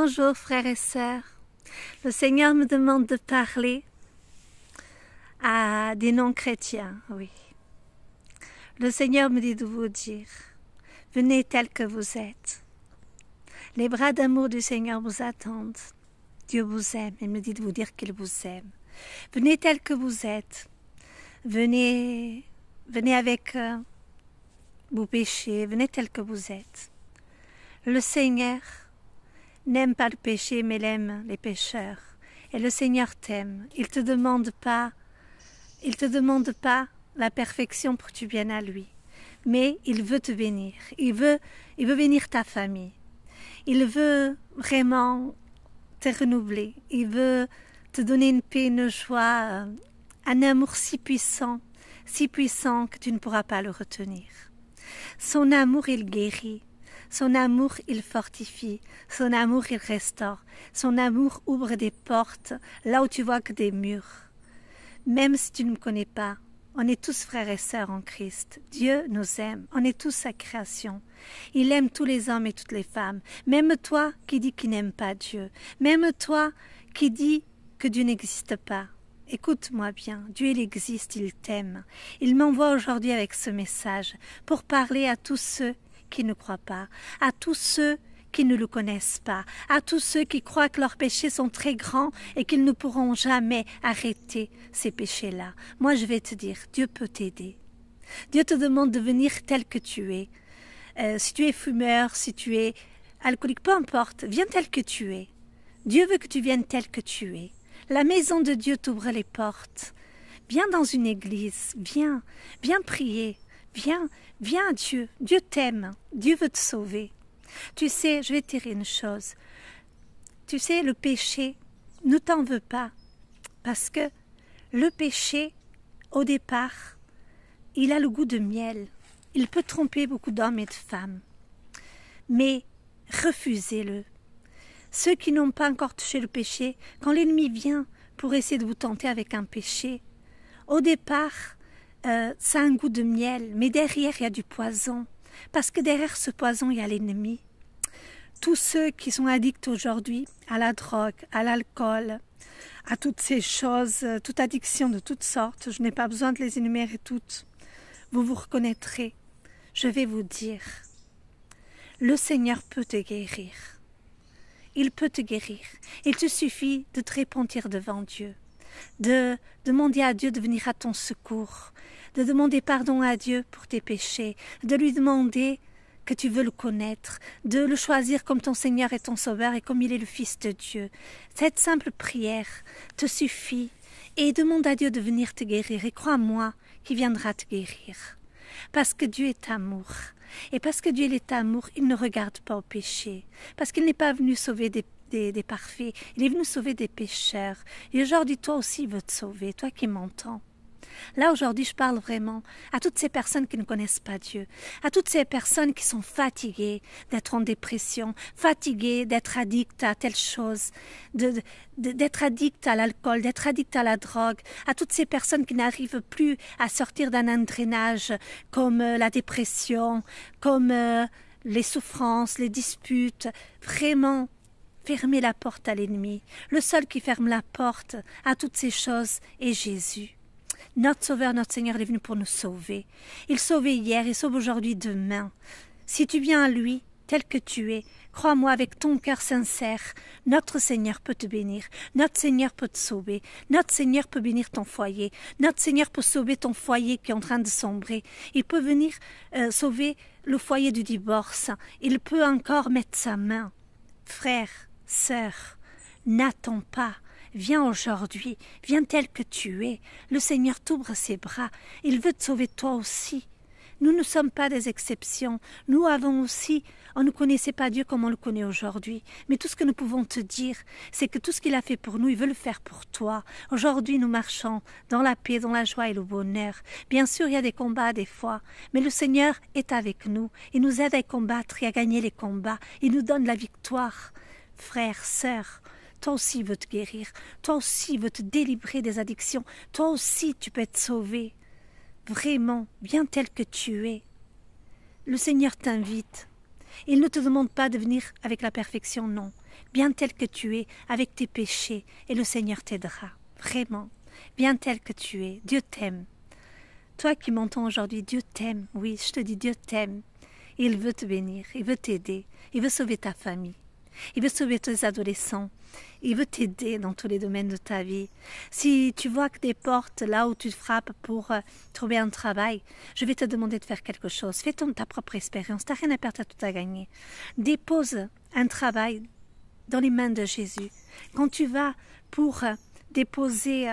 Bonjour frères et sœurs. Le Seigneur me demande de parler à des non-chrétiens, oui. Le Seigneur me dit de vous dire, venez tels que vous êtes. Les bras d'amour du Seigneur vous attendent. Dieu vous aime, il me dit de vous dire qu'il vous aime. Venez tels que vous êtes. Venez avec vos péchés, venez tels que vous êtes. Le Seigneur n'aime pas le péché, mais il aime les pécheurs. Et le Seigneur t'aime. Il te demande pas la perfection pour que tu viennes à lui. Mais il veut te bénir. Il veut bénir ta famille. Il veut vraiment te renouveler. Il veut te donner une paix, une joie, un amour si puissant que tu ne pourras pas le retenir. Son amour, il guérit. Son amour, il fortifie. Son amour, il restaure. Son amour ouvre des portes là où tu vois que des murs. Même si tu ne me connais pas, on est tous frères et sœurs en Christ. Dieu nous aime. On est tous sa création. Il aime tous les hommes et toutes les femmes. Même toi qui dis qu'il n'aime pas Dieu. Même toi qui dis que Dieu n'existe pas. Écoute-moi bien, Dieu il existe, il t'aime. Il m'envoie aujourd'hui avec ce message pour parler à tous ceux qui ne croient pas, à tous ceux qui ne le connaissent pas, à tous ceux qui croient que leurs péchés sont très grands et qu'ils ne pourront jamais arrêter ces péchés-là. Moi je vais te dire, Dieu peut t'aider. Dieu te demande de venir tel que tu es. Si tu es fumeur, si tu es alcoolique, peu importe, viens tel que tu es. Dieu veut que tu viennes tel que tu es. La maison de Dieu t'ouvre les portes. Viens dans une église, viens prier, viens à Dieu. Dieu t'aime, Dieu veut te sauver. Tu sais, je vais te dire une chose. Tu sais, le péché ne t'en veut pas. Parce que le péché, au départ, il a le goût de miel. Il peut tromper beaucoup d'hommes et de femmes. Mais refusez-le. Ceux qui n'ont pas encore touché le péché, quand l'ennemi vient pour essayer de vous tenter avec un péché, au départ, ça a un goût de miel, mais derrière, il y a du poison. Parce que derrière ce poison, il y a l'ennemi. Tous ceux qui sont addicts aujourd'hui à la drogue, à l'alcool, à toutes ces choses, toute addiction de toutes sortes, je n'ai pas besoin de les énumérer toutes, vous vous reconnaîtrez. Je vais vous dire, le Seigneur peut te guérir. Il peut te guérir. Il te suffit de te repentir devant Dieu, de demander à Dieu de venir à ton secours, de demander pardon à Dieu pour tes péchés, de lui demander que tu veux le connaître, de le choisir comme ton Seigneur et ton Sauveur et comme il est le Fils de Dieu. Cette simple prière te suffit et demande à Dieu de venir te guérir et crois-moi qu'il viendra te guérir. Parce que Dieu est amour. Et parce que Dieu est amour, il ne regarde pas au péché. Parce qu'il n'est pas venu sauver des parfaits, il est venu sauver des pécheurs. Et aujourd'hui, toi aussi, il veut te sauver, toi qui m'entends. Là, aujourd'hui, je parle vraiment à toutes ces personnes qui ne connaissent pas Dieu, à toutes ces personnes qui sont fatiguées d'être en dépression, fatiguées d'être addictes à telle chose, d'être addictes à l'alcool, d'être addictes à la drogue, à toutes ces personnes qui n'arrivent plus à sortir d'un engrenage comme la dépression, comme les souffrances, les disputes. Vraiment, fermez la porte à l'ennemi. Le seul qui ferme la porte à toutes ces choses est Jésus. Notre Sauveur, notre Seigneur, il est venu pour nous sauver. Il sauvait hier, il sauve aujourd'hui, demain. Si tu viens à lui, tel que tu es, crois-moi avec ton cœur sincère, notre Seigneur peut te bénir, notre Seigneur peut te sauver, notre Seigneur peut bénir ton foyer, notre Seigneur peut sauver ton foyer qui est en train de sombrer. Il peut venir sauver le foyer du divorce. Il peut encore mettre sa main. Frère, sœur, n'attends pas. Viens aujourd'hui, viens tel que tu es. Le Seigneur t'ouvre ses bras. Il veut te sauver toi aussi. Nous ne sommes pas des exceptions. Nous avons aussi, on ne connaissait pas Dieu comme on le connaît aujourd'hui. Mais tout ce que nous pouvons te dire, c'est que tout ce qu'il a fait pour nous, il veut le faire pour toi. Aujourd'hui, nous marchons dans la paix, dans la joie et le bonheur. Bien sûr, il y a des combats des fois, mais le Seigneur est avec nous. Il nous aide à combattre et à gagner les combats. Il nous donne la victoire. Frères, sœurs, toi aussi il veut te guérir, toi aussi il veut te délivrer des addictions, toi aussi tu peux être sauvé. Vraiment, bien tel que tu es. Le Seigneur t'invite. Il ne te demande pas de venir avec la perfection, non. Bien tel que tu es, avec tes péchés, et le Seigneur t'aidera. Vraiment, bien tel que tu es. Dieu t'aime. Toi qui m'entends aujourd'hui, Dieu t'aime. Oui, je te dis, Dieu t'aime. Il veut te bénir, il veut t'aider, il veut sauver ta famille. Il veut sauver tes adolescents. Il veut t'aider dans tous les domaines de ta vie. Si tu vois que des portes là où tu frappes pour trouver un travail, je vais te demander de faire quelque chose. Fais ta propre expérience. Tu n'as rien à perdre, tu as tout à gagner. Dépose un travail dans les mains de Jésus. Quand tu vas pour déposer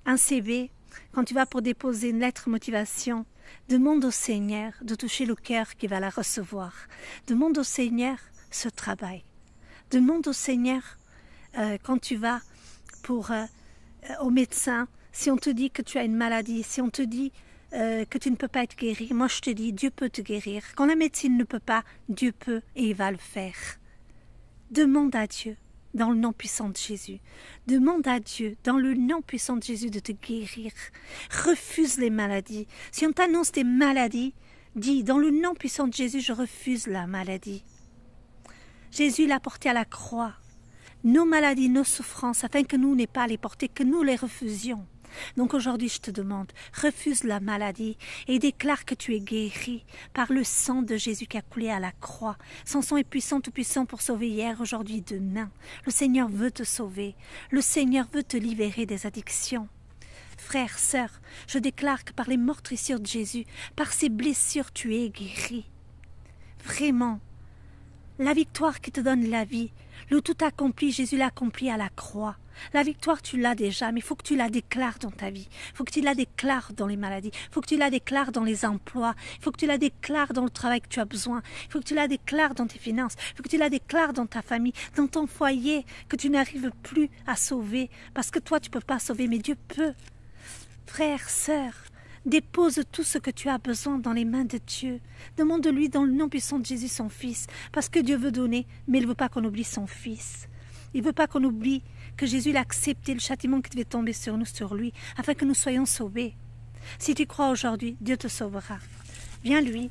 un CV, quand tu vas pour déposer une lettre motivation, demande au Seigneur de toucher le cœur qui va la recevoir. Demande au Seigneur ce travail. Demande au Seigneur, quand tu vas au médecin, si on te dit que tu as une maladie, si on te dit que tu ne peux pas être guéri, moi je te dis, Dieu peut te guérir. Quand la médecine ne peut pas, Dieu peut et il va le faire. Demande à Dieu, dans le nom puissant de Jésus. Demande à Dieu, dans le nom puissant de Jésus, de te guérir. Refuse les maladies. Si on t'annonce des maladies, dis, dans le nom puissant de Jésus, je refuse la maladie. Jésus l'a porté à la croix, nos maladies, nos souffrances, afin que nous n'ayons pas à les porter, que nous les refusions. Donc aujourd'hui, je te demande, refuse la maladie et déclare que tu es guéri par le sang de Jésus qui a coulé à la croix. Son sang est puissant, tout puissant pour sauver hier, aujourd'hui, demain. Le Seigneur veut te sauver. Le Seigneur veut te libérer des addictions. Frères, sœurs, je déclare que par les meurtrissures de Jésus, par ses blessures, tu es guéri. Vraiment. La victoire qui te donne la vie, le tout accompli, Jésus l'a accompli à la croix. La victoire, tu l'as déjà, mais il faut que tu la déclares dans ta vie. Il faut que tu la déclares dans les maladies. Il faut que tu la déclares dans les emplois. Il faut que tu la déclares dans le travail que tu as besoin. Il faut que tu la déclares dans tes finances. Il faut que tu la déclares dans ta famille, dans ton foyer, que tu n'arrives plus à sauver. Parce que toi, tu ne peux pas sauver, mais Dieu peut. Frères, sœurs, dépose tout ce que tu as besoin dans les mains de Dieu. Demande-lui dans le nom puissant de Jésus son Fils. Parce que Dieu veut donner, mais il ne veut pas qu'on oublie son Fils. Il ne veut pas qu'on oublie que Jésus a accepté le châtiment qui devait tomber sur nous, sur lui, afin que nous soyons sauvés. Si tu crois aujourd'hui, Dieu te sauvera. Viens lui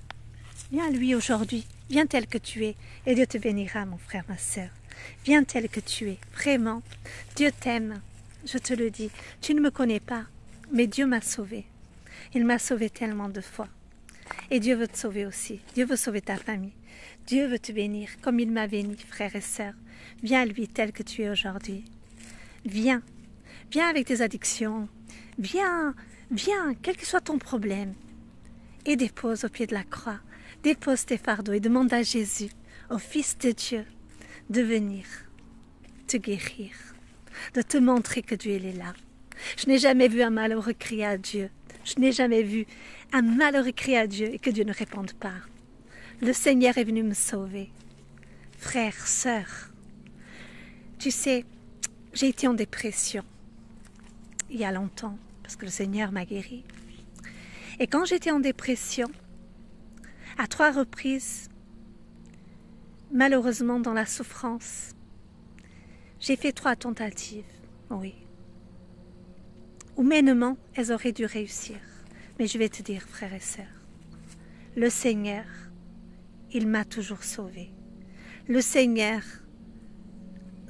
aujourd'hui, viens tel que tu es, et Dieu te bénira, mon frère, ma sœur. Viens tel que tu es, vraiment. Dieu t'aime, je te le dis. Tu ne me connais pas, mais Dieu m'a sauvé. Il m'a sauvé tellement de fois. Et Dieu veut te sauver aussi. Dieu veut sauver ta famille. Dieu veut te bénir comme il m'a béni, frères et sœurs. Viens à lui tel que tu es aujourd'hui. Viens. Viens avec tes addictions. Viens, quel que soit ton problème. Et dépose au pied de la croix. Dépose tes fardeaux et demande à Jésus, au Fils de Dieu, de venir te guérir, de te montrer que Dieu il est là. Je n'ai jamais vu un malheureux crier à Dieu. Je n'ai jamais vu un malheureux crier à Dieu et que Dieu ne réponde pas. Le Seigneur est venu me sauver. Frères, sœurs, tu sais, j'ai été en dépression il y a longtemps parce que le Seigneur m'a guéri. Et quand j'étais en dépression, à 3 reprises, malheureusement dans la souffrance, j'ai fait 3 tentatives, oui. Humainement, elles auraient dû réussir. Mais je vais te dire, frères et sœurs, le Seigneur, il m'a toujours sauvé. Le Seigneur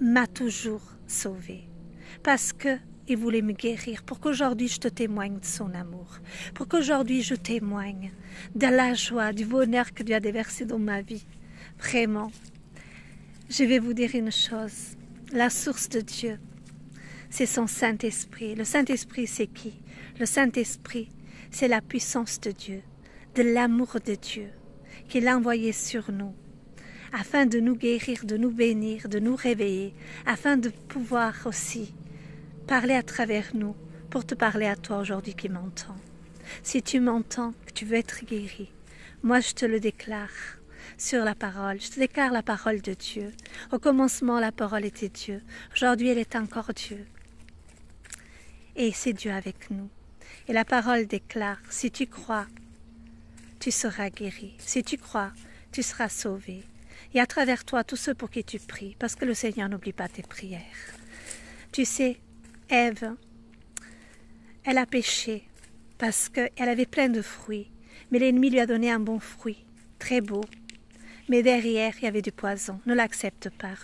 m'a toujours sauvé. Parce qu'il voulait me guérir, pour qu'aujourd'hui je te témoigne de son amour. Pour qu'aujourd'hui je témoigne de la joie, du bonheur que Dieu a déversé dans ma vie. Vraiment, je vais vous dire une chose. La source de Dieu, c'est son Saint-Esprit. Le Saint-Esprit, c'est qui? Le Saint-Esprit, c'est la puissance de Dieu, de l'amour de Dieu qu'il a envoyé sur nous, afin de nous guérir, de nous bénir, de nous réveiller, afin de pouvoir aussi parler à travers nous, pour te parler à toi aujourd'hui qui m'entends. Si tu m'entends, que tu veux être guéri, moi je te le déclare sur la parole. Je te déclare la parole de Dieu. Au commencement, la parole était Dieu. Aujourd'hui, elle est encore Dieu. Et c'est Dieu avec nous. Et la parole déclare, si tu crois, tu seras guéri. Si tu crois, tu seras sauvé. Et à travers toi, tous ceux pour qui tu pries, parce que le Seigneur n'oublie pas tes prières. Tu sais, Ève, elle a péché parce qu'elle avait plein de fruits. Mais l'ennemi lui a donné un bon fruit, très beau. mais derrière, il y avait du poison. Ne l'accepte pas.